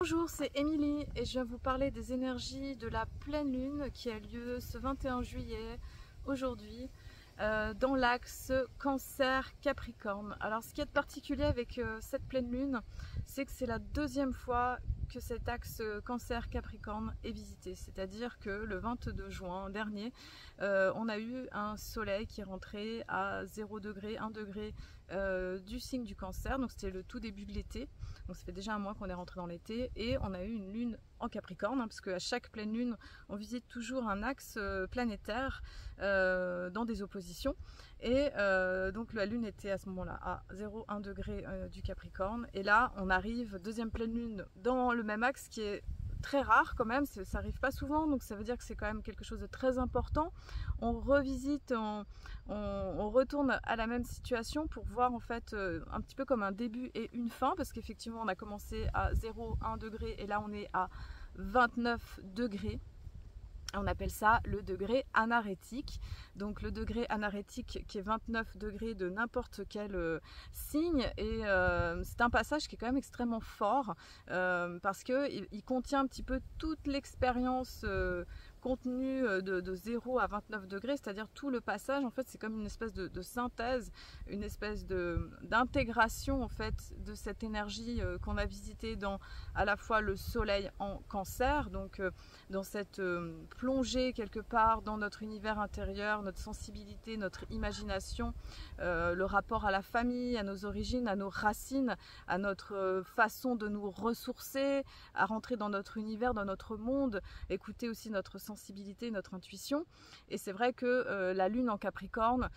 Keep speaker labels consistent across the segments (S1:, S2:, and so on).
S1: Bonjour, c'est Émilie et je vais vous parler des énergies de la pleine lune qui a lieu ce 21 juillet aujourd'hui dans l'axe Cancer-Capricorne. Alors ce qui est de particulier avec cette pleine lune, c'est que c'est la deuxième fois que cet axe Cancer-Capricorne est visité, c'est-à-dire que le 22 juin dernier, on a eu un soleil qui est rentré à 0 degré, 1 degré du signe du Cancer, donc c'était le tout début de l'été, donc ça fait déjà un mois qu'on est rentré dans l'été, et on a eu une lune en Capricorne, parce qu'à chaque pleine lune, on visite toujours un axe planétaire dans des oppositions, et donc la lune était à ce moment-là à 0,1 degré du Capricorne, et là on arrive, deuxième pleine lune, dans le même axe qui est très rare quand même, ça n'arrive pas souvent, donc ça veut dire que c'est quand même quelque chose de très important. On revisite, on retourne à la même situation pour voir en fait un petit peu comme un début et une fin, parce qu'effectivement on a commencé à 0,1 degré et là on est à 29 degrés. On appelle ça le degré anarétique. Donc le degré anarétique qui est 29 degrés de n'importe quel signe. Et c'est un passage qui est quand même extrêmement fort parce qu'il contient un petit peu toute l'expérience contenue de 0 à 29 degrés, c'est-à-dire tout le passage. En fait, c'est comme une espèce de synthèse, une espèce d'intégration en fait de cette énergie qu'on a visitée dans à la fois le soleil en Cancer, donc dans cette plongée quelque part dans notre univers intérieur, notre sensibilité, notre imagination, le rapport à la famille, à nos origines, à nos racines, à notre façon de nous ressourcer, à rentrer dans notre univers, dans notre monde, écouter aussi notre sensibilité, notre intuition. Et c'est vrai que la lune en Capricorne,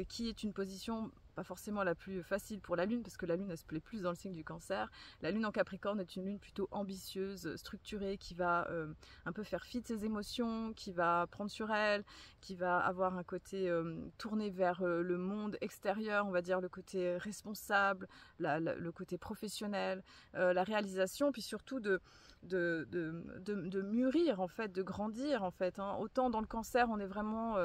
S1: qui est une position pas forcément la plus facile pour la lune, parce que la lune elle se plaît plus dans le signe du Cancer. La lune en Capricorne est une lune plutôt ambitieuse, structurée, qui va un peu faire fi de ses émotions, qui va prendre sur elle, qui va avoir un côté tourné vers le monde extérieur, on va dire le côté responsable, le côté professionnel, la réalisation, puis surtout de mûrir en fait, de grandir en fait, hein. Autant dans le Cancer on est vraiment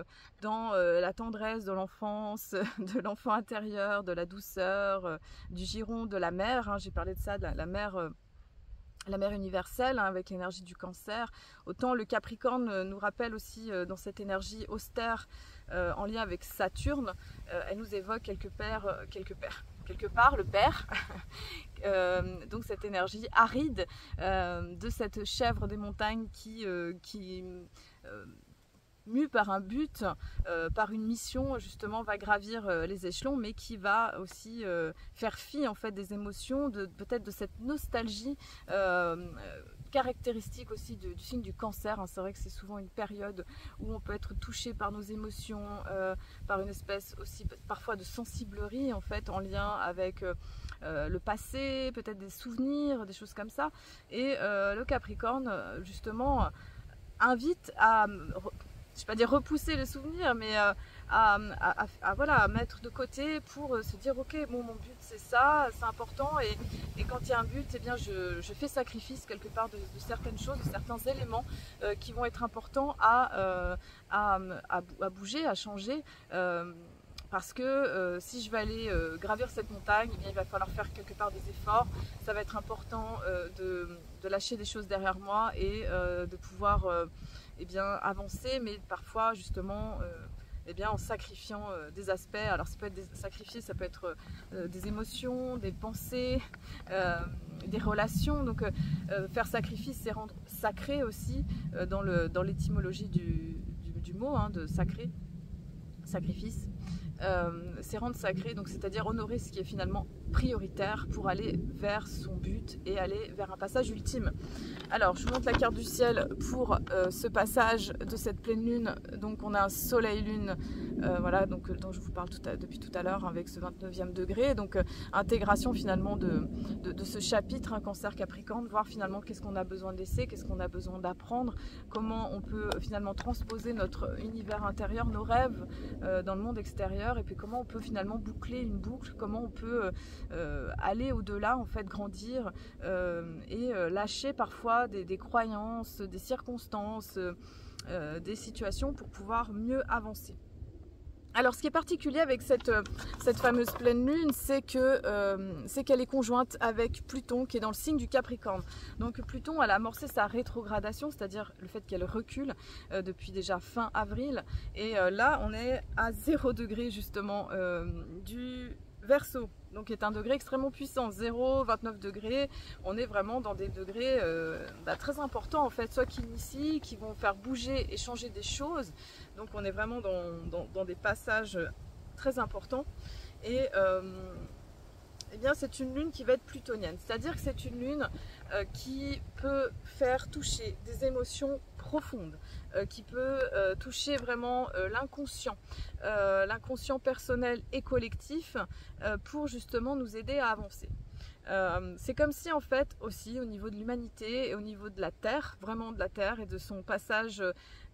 S1: dans la tendresse de l'enfance, de l'enfant intérieur, de la douceur, du giron, de la mer, hein. J'ai parlé de ça, de la mer universelle, hein, avec l'énergie du Cancer. Autant le Capricorne nous rappelle aussi dans cette énergie austère en lien avec Saturne, elle nous évoque quelque part le père, donc cette énergie aride de cette chèvre des montagnes qui mue par un but, par une mission, justement va gravir les échelons, mais qui va aussi faire fi en fait des émotions, peut-être de cette nostalgie caractéristique aussi du signe du Cancer, hein. C'est vrai que c'est souvent une période où on peut être touché par nos émotions, par une espèce aussi parfois de sensiblerie en fait, en lien avec le passé, peut-être des souvenirs, des choses comme ça. Et le Capricorne justement invite à, je ne vais pas dire repousser les souvenirs, mais voilà, à mettre de côté pour se dire ok, bon, mon but c'est ça, c'est important, et quand il y a un but, eh bien je fais sacrifice quelque part de certaines choses, de certains éléments qui vont être importants à bouger, à changer. Parce que si je vais aller gravir cette montagne, eh bien, il va falloir faire quelque part des efforts. Ça va être important de lâcher des choses derrière moi et de pouvoir eh bien, avancer, mais parfois justement eh bien, en sacrifiant des aspects. Alors ça peut être des sacrifiés, ça peut être des émotions, des pensées, des relations. Donc faire sacrifice, c'est rendre sacré aussi dans l'étymologie du mot, hein, de sacré, sacrifice. C'est rendre sacré, donc c'est-à-dire honorer ce qui est finalement prioritaire pour aller vers son but et aller vers un passage ultime. Alors je vous montre la carte du ciel pour ce passage de cette pleine lune. Donc on a un soleil lune, voilà, donc dont je vous parle depuis tout à l'heure, avec ce 29e degré, donc intégration finalement de ce chapitre, hein, Cancer Capricorne, voir finalement qu'est-ce qu'on a besoin de laisser, qu'est-ce qu'on a besoin d'apprendre, comment on peut finalement transposer notre univers intérieur, nos rêves dans le monde extérieur, et puis comment on peut finalement boucler une boucle, comment on peut aller au-delà, en fait, grandir et lâcher parfois des croyances, des circonstances, des situations pour pouvoir mieux avancer. Alors ce qui est particulier avec cette fameuse pleine lune, c'est qu'elle est conjointe avec Pluton qui est dans le signe du Capricorne. Donc Pluton, elle a amorcé sa rétrogradation, c'est-à-dire le fait qu'elle recule depuis déjà fin avril. Et là, on est à 0 degré justement du Verseau. Donc qui est un degré extrêmement puissant, 0, 29 degrés, on est vraiment dans des degrés très importants en fait, soit qui initient, qui vont faire bouger et changer des choses, donc on est vraiment dans des passages très importants, et eh bien c'est une lune qui va être plutonienne, c'est-à-dire que c'est une lune qui peut faire toucher des émotions profondes, qui peut toucher vraiment l'inconscient personnel et collectif pour justement nous aider à avancer. C'est comme si en fait aussi au niveau de l'humanité et au niveau de la Terre, vraiment de la Terre et de son passage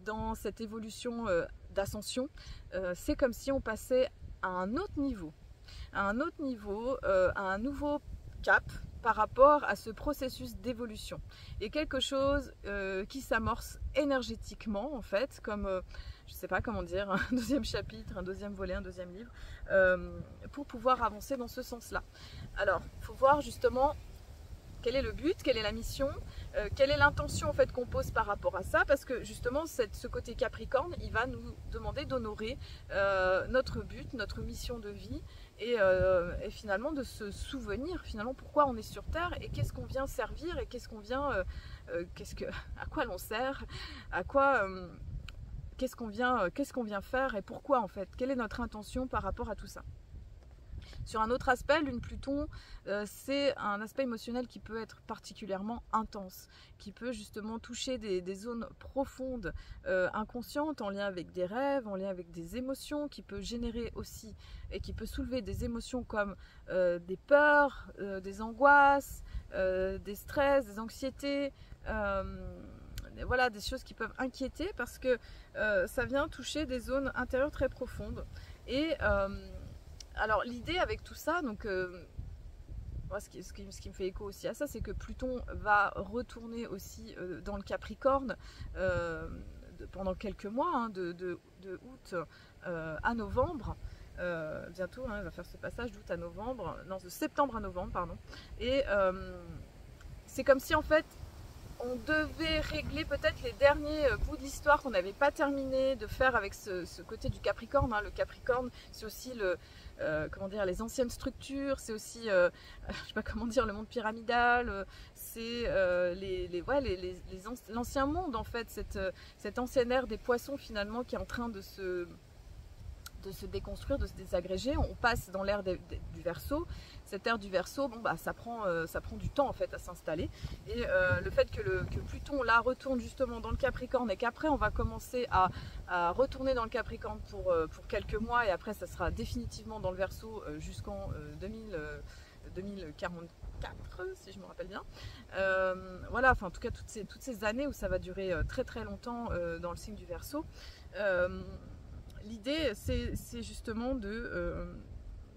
S1: dans cette évolution d'ascension, c'est comme si on passait à un autre niveau, à un nouveau cap par rapport à ce processus d'évolution. Et quelque chose qui s'amorce énergétiquement en fait, comme je ne sais pas comment dire, un deuxième chapitre, un deuxième volet, un deuxième livre, pour pouvoir avancer dans ce sens-là. Alors, il faut voir justement quel est le but, quelle est la mission, quelle est l'intention en fait qu'on pose par rapport à ça, parce que justement ce côté Capricorne, il va nous demander d'honorer notre but, notre mission de vie, et finalement de se souvenir finalement pourquoi on est sur Terre et qu'est-ce qu'on vient servir et qu'est-ce qu'on vient, à quoi l'on sert, à quoi, qu'est-ce qu'on vient faire et pourquoi en fait, quelle est notre intention par rapport à tout ça. Sur un autre aspect, lune Pluton, c'est un aspect émotionnel qui peut être particulièrement intense, qui peut justement toucher des zones profondes, inconscientes, en lien avec des rêves, en lien avec des émotions, qui peut générer aussi et qui peut soulever des émotions comme des peurs, des angoisses, des stress, des anxiétés, voilà, des choses qui peuvent inquiéter parce que ça vient toucher des zones intérieures très profondes. Et alors l'idée avec tout ça, donc moi, ce qui me fait écho aussi à ça, c'est que Pluton va retourner aussi dans le Capricorne pendant quelques mois, hein, de août à novembre. Bientôt, hein, il va faire ce passage d'août à novembre, non, de septembre à novembre, pardon. Et c'est comme si en fait on devait régler peut-être les derniers bouts de l'histoire qu'on n'avait pas terminé de faire avec ce côté du Capricorne. Hein. Le Capricorne, c'est aussi comment dire, les anciennes structures, c'est aussi, je sais pas comment dire, le monde pyramidal, c'est l'ancien monde en fait, cette ancienne ère des poissons finalement qui est en train de se déconstruire, de se désagréger. On passe dans l'ère du Verseau. Cette ère du Verseau, bon, bah, ça prend du temps en fait à s'installer. Et le fait que Pluton là retourne justement dans le Capricorne et qu'après on va commencer à retourner dans le Capricorne pour quelques mois et après ça sera définitivement dans le Verseau jusqu'en 2044 si je me rappelle bien. Voilà, enfin en tout cas toutes ces années où ça va durer très très longtemps dans le signe du Verseau. L'idée, c'est justement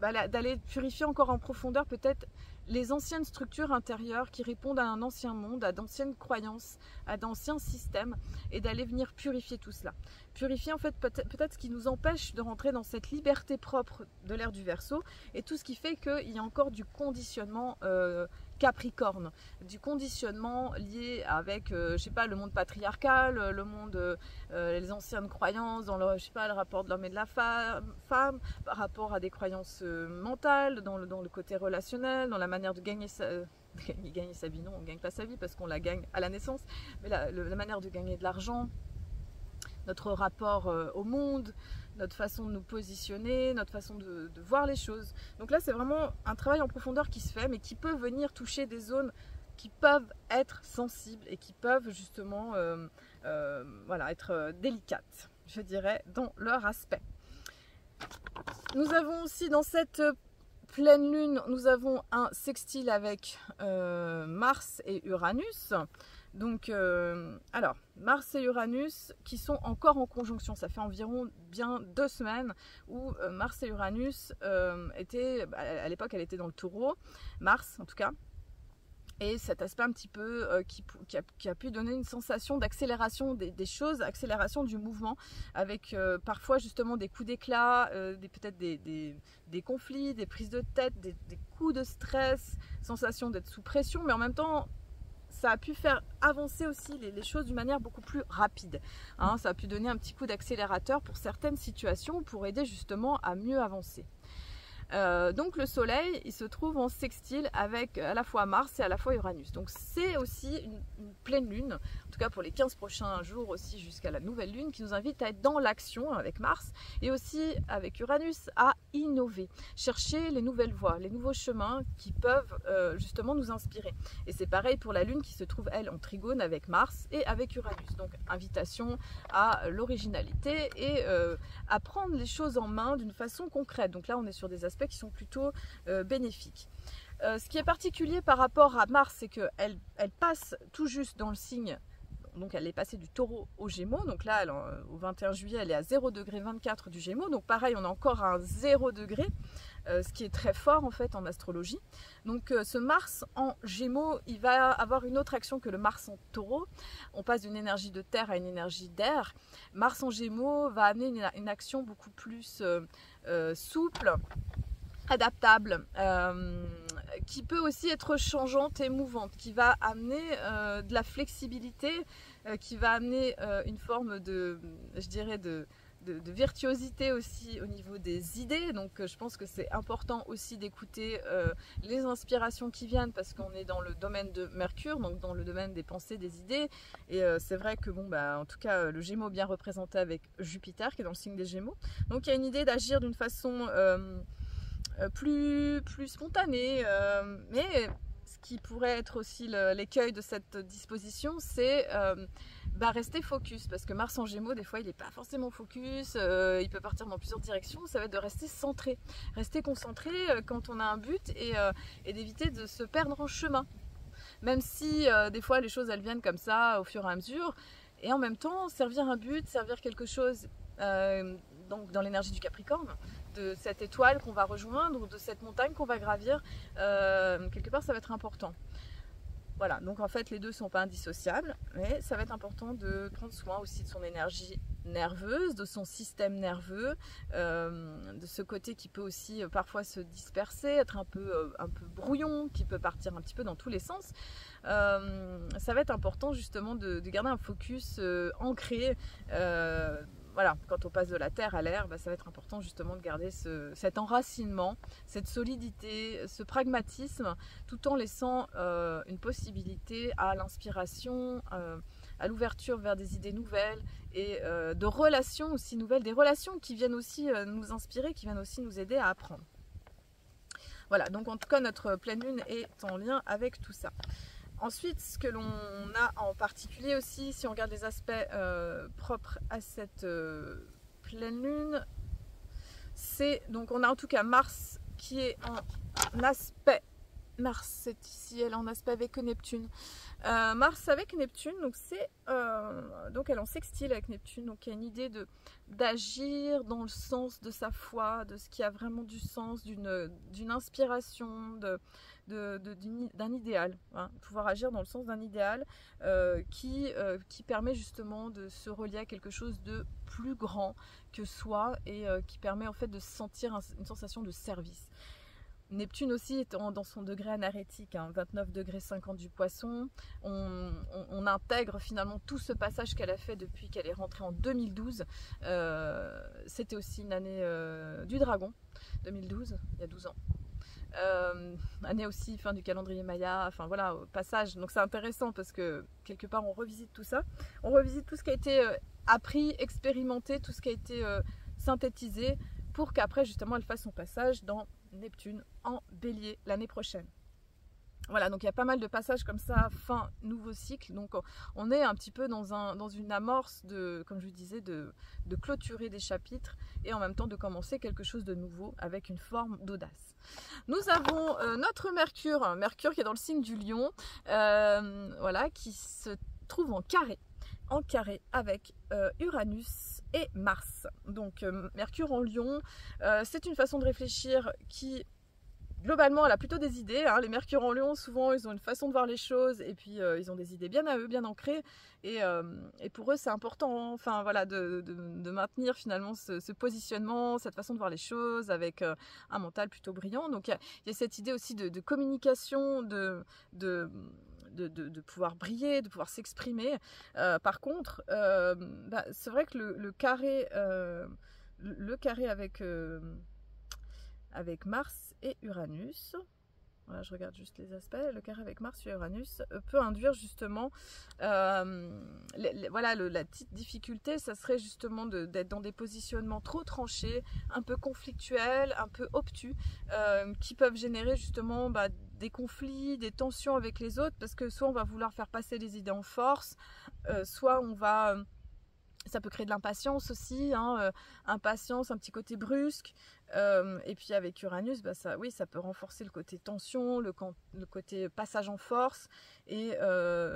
S1: d'aller purifier encore en profondeur peut-être les anciennes structures intérieures qui répondent à un ancien monde, à d'anciennes croyances, à d'anciens systèmes, et d'aller venir purifier tout cela. Purifier en fait peut-être ce qui nous empêche de rentrer dans cette liberté propre de l'ère du Verseau, et tout ce qui fait qu'il y a encore du conditionnement Capricorne, du conditionnement lié avec, je sais pas, le monde patriarcal, le monde, les anciennes croyances dans le, je sais pas, le rapport de l'homme et de la femme, par rapport à des croyances mentales, dans le côté relationnel, dans la manière de gagner sa vie. Non, on ne gagne pas sa vie parce qu'on la gagne à la naissance, mais la manière de gagner de l'argent, notre rapport au monde, notre façon de nous positionner, notre façon de voir les choses. Donc là, c'est vraiment un travail en profondeur qui se fait, mais qui peut venir toucher des zones qui peuvent être sensibles et qui peuvent justement voilà, être délicates, je dirais, dans leur aspect. Nous avons aussi dans cette pleine lune, nous avons un sextile avec Mars et Uranus. Donc, alors, Mars et Uranus qui sont encore en conjonction, ça fait environ bien 2 semaines où Mars et Uranus étaient, à l'époque elle était dans le Taureau, Mars en tout cas, Et cet aspect un petit peu qui a pu donner une sensation d'accélération des choses, accélération du mouvement, avec parfois justement des coups d'éclat, peut-être des conflits, des prises de tête, des coups de stress, sensation d'être sous pression, mais en même temps ça a pu faire avancer aussi les choses d'une manière beaucoup plus rapide. Hein, ça a pu donner un petit coup d'accélérateur pour certaines situations, pour aider justement à mieux avancer. Donc le soleil il se trouve en sextile avec à la fois Mars et à la fois Uranus, donc c'est aussi une pleine lune, en tout cas pour les 15 prochains jours aussi jusqu'à la nouvelle lune, qui nous invite à être dans l'action avec Mars et aussi avec Uranus à innover, chercher les nouvelles voies, les nouveaux chemins qui peuvent justement nous inspirer. Et c'est pareil pour la lune qui se trouve elle en trigone avec Mars et avec Uranus, donc invitation à l'originalité et à prendre les choses en main d'une façon concrète. Donc là on est sur des aspects qui sont plutôt bénéfiques. Ce qui est particulier par rapport à Mars, c'est qu'elle passe tout juste dans le signe, donc elle est passée du Taureau au Gémeaux, donc là au 21 juillet elle est à 0,24 du Gémeaux, donc pareil on a encore un 0 degré, ce qui est très fort en fait en astrologie. Donc ce Mars en Gémeaux, il va avoir une autre action que le Mars en Taureau. On passe d'une énergie de terre à une énergie d'air. Mars en Gémeaux va amener une action beaucoup plus souple, adaptable, qui peut aussi être changeante et mouvante, qui va amener de la flexibilité, qui va amener une forme de, je dirais, de virtuosité aussi au niveau des idées. Donc je pense que c'est important aussi d'écouter les inspirations qui viennent, parce qu'on est dans le domaine de Mercure, donc dans le domaine des pensées, des idées. Et c'est vrai que bon en tout cas le Gémeaux bien représenté avec Jupiter qui est dans le signe des Gémeaux. Donc il y a une idée d'agir d'une façon plus spontanée, mais ce qui pourrait être aussi l'écueil de cette disposition, c'est rester focus, parce que Mars en Gémeaux des fois il n'est pas forcément focus, il peut partir dans plusieurs directions. Ça va être de rester centré, rester concentré quand on a un but, et d'éviter de se perdre en chemin, même si des fois les choses elles viennent comme ça au fur et à mesure, et en même temps servir un but, servir quelque chose, donc dans l'énergie du Capricorne, de cette étoile qu'on va rejoindre, ou de cette montagne qu'on va gravir, quelque part ça va être important. Voilà, donc en fait les deux ne sont pas indissociables, mais ça va être important de prendre soin aussi de son énergie nerveuse, de son système nerveux, de ce côté qui peut aussi parfois se disperser, être un peu brouillon, qui peut partir un petit peu dans tous les sens. Ça va être important justement de garder un focus ancré. Voilà, quand on passe de la terre à l'air, ça va être important justement de garder cet enracinement, cette solidité, ce pragmatisme, tout en laissant une possibilité à l'inspiration, à l'ouverture vers des idées nouvelles, et de relations aussi nouvelles, des relations qui viennent aussi nous inspirer, qui viennent aussi nous aider à apprendre. Voilà, donc en tout cas notre pleine lune est en lien avec tout ça. Ensuite, ce que l'on a en particulier aussi, si on regarde les aspects propres à cette pleine lune, c'est donc on a en tout cas Mars qui est en aspect, Mars c'est ici, elle est en aspect avec Neptune. Mars avec Neptune, donc donc elle est en sextile avec Neptune, donc il y a une idée d'agir dans le sens de sa foi, de ce qui a vraiment du sens, d'une inspiration, d'un idéal, hein, pouvoir agir dans le sens d'un idéal qui permet justement de se relier à quelque chose de plus grand que soi, et qui permet en fait de sentir une sensation de service. Neptune aussi est dans son degré anarétique, hein, 29 degrés 50 du Poisson. On intègre finalement tout ce passage qu'elle a fait depuis qu'elle est rentrée en 2012. C'était aussi une année du Dragon, 2012, il y a 12 ans. Année aussi fin du calendrier Maya, enfin voilà, passage. Donc c'est intéressant parce que quelque part on revisite tout ça. On revisite tout ce qui a été appris, expérimenté, tout ce qui a été synthétisé, pour qu'après justement elle fasse son passage dans Neptune en Bélier l'année prochaine. Voilà, donc il y a pas mal de passages comme ça, fin nouveau cycle. Donc on est un petit peu dans une amorce de, comme je vous disais, de clôturer des chapitres, et en même temps de commencer quelque chose de nouveau avec une forme d'audace. Nous avons notre Mercure qui est dans le signe du Lion, voilà, qui se trouve en carré avec Uranus et Mars. Donc Mercure en Lion, c'est une façon de réfléchir qui globalement, elle a plutôt des idées, hein. Les Mercure en Lion, souvent, ils ont une façon de voir les choses et puis ils ont des idées bien à eux, bien ancrées. Et pour eux, c'est important, hein, enfin, voilà, de maintenir finalement ce positionnement, cette façon de voir les choses avec un mental plutôt brillant. Donc, il y a cette idée aussi de communication, de pouvoir briller, de pouvoir s'exprimer. Par contre, c'est vrai que le carré avec Mars et Uranus, voilà, je regarde juste les aspects, le carré avec Mars et Uranus peut induire justement, voilà, la petite difficulté, ça serait justement d'être dans des positionnements trop tranchés, un peu conflictuels, un peu obtus, qui peuvent générer justement des conflits, des tensions avec les autres, parce que soit on va vouloir faire passer les idées en force, soit on va... ça peut créer de l'impatience aussi, hein, impatience, un petit côté brusque. Et puis avec Uranus, oui, ça peut renforcer le côté tension, le côté passage en force et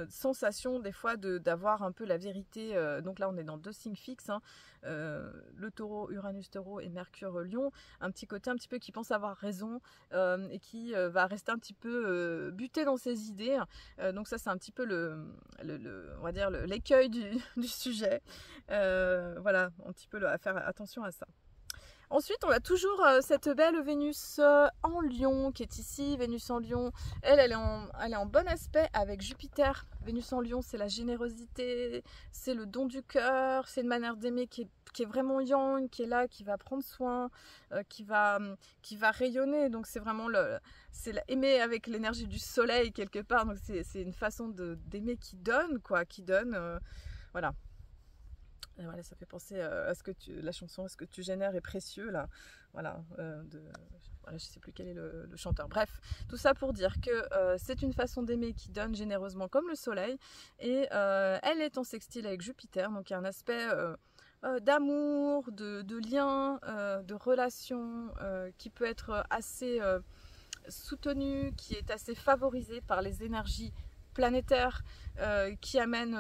S1: sensation des fois d'avoir un peu la vérité. Donc là, on est dans 2 signes fixes, hein, le taureau, Uranus taureau et Mercure lion. Un petit côté un petit peu qui pense avoir raison et qui va rester un petit peu buté dans ses idées. Donc ça, c'est un petit peu on va dire l'écueil du sujet. Voilà, un petit peu à faire attention à ça. Ensuite, on a toujours cette belle Vénus en Lion qui est ici. Vénus en Lion, elle est en bon aspect avec Jupiter. Vénus en Lion, c'est la générosité, c'est le don du cœur, c'est une manière d'aimer qui est vraiment yang, qui est là, qui va prendre soin, qui va rayonner. Donc c'est vraiment aimer avec l'énergie du soleil quelque part. Donc c'est une façon d'aimer qui donne, quoi, qui donne, voilà. Et voilà, ça fait penser à la chanson « Ce que tu génères est précieux » là, voilà, voilà, je sais plus quel est le chanteur. Bref, tout ça pour dire que c'est une façon d'aimer qui donne généreusement comme le soleil, et elle est en sextile avec Jupiter, donc il y a un aspect d'amour, de lien, de relation qui peut être assez soutenu, qui est assez favorisé par les énergies planétaires qui amènent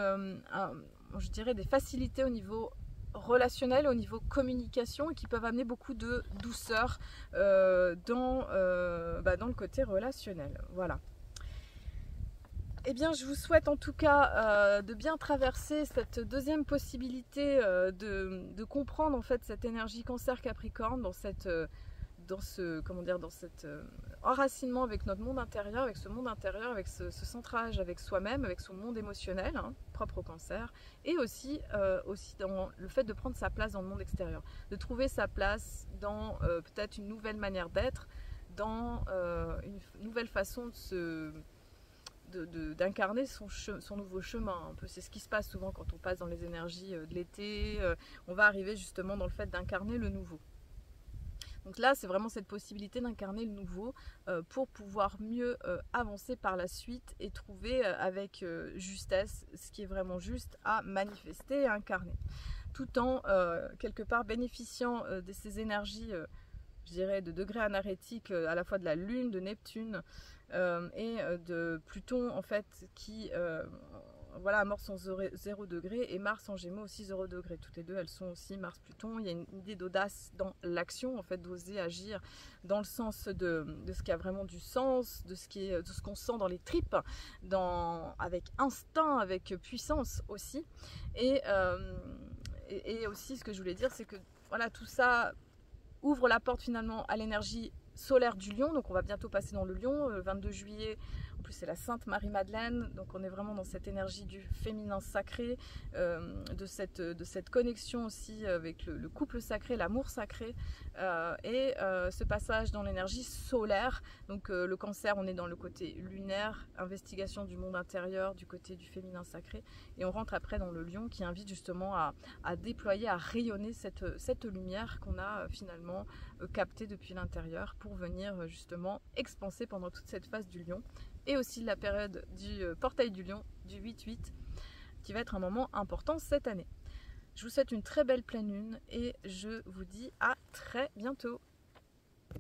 S1: je dirais des facilités au niveau relationnel, au niveau communication, et qui peuvent amener beaucoup de douceur dans le côté relationnel. Voilà. Eh bien, je vous souhaite en tout cas de bien traverser cette deuxième possibilité de comprendre en fait cette énergie Cancer-Capricorne dans cet enracinement avec notre monde intérieur, avec ce centrage avec soi-même, avec son monde émotionnel, hein, propre au Cancer, et aussi dans le fait de prendre sa place dans le monde extérieur, de trouver sa place dans peut-être une nouvelle manière d'être, dans une nouvelle façon d'incarner son nouveau chemin. Un peu, c'est ce qui se passe souvent quand on passe dans les énergies de l'été, on va arriver justement dans le fait d'incarner le nouveau. Donc là, c'est vraiment cette possibilité d'incarner le nouveau pour pouvoir mieux avancer par la suite et trouver avec justesse ce qui est vraiment juste à manifester et à incarner. Tout en, quelque part, bénéficiant de ces énergies, je dirais, de degrés anarétiques, à la fois de la Lune, de Neptune et de Pluton, en fait, qui... voilà, amorce en 0 degré et Mars en Gémeaux aussi 0 degré. Toutes les deux, elles sont aussi Mars-Pluton. Il y a une idée d'audace dans l'action, en fait, d'oser agir dans le sens de ce qui a vraiment du sens, de ce qu'on sent dans les tripes, avec instinct, avec puissance aussi. Et aussi, ce que je voulais dire, c'est que voilà, tout ça ouvre la porte finalement à l'énergie solaire du Lion. Donc on va bientôt passer dans le Lion, le 22 juillet. En plus, c'est la Sainte Marie-Madeleine, donc on est vraiment dans cette énergie du féminin sacré, de cette connexion aussi avec le couple sacré, l'amour sacré, et ce passage dans l'énergie solaire. Donc le Cancer, on est dans le côté lunaire, investigation du monde intérieur, du côté du féminin sacré, et on rentre après dans le Lion qui invite justement à déployer, à rayonner cette lumière qu'on a finalement captée depuis l'intérieur pour venir justement expanser pendant toute cette phase du Lion. Et aussi la période du portail du Lion, du 8-8, qui va être un moment important cette année. Je vous souhaite une très belle pleine lune et je vous dis à très bientôt.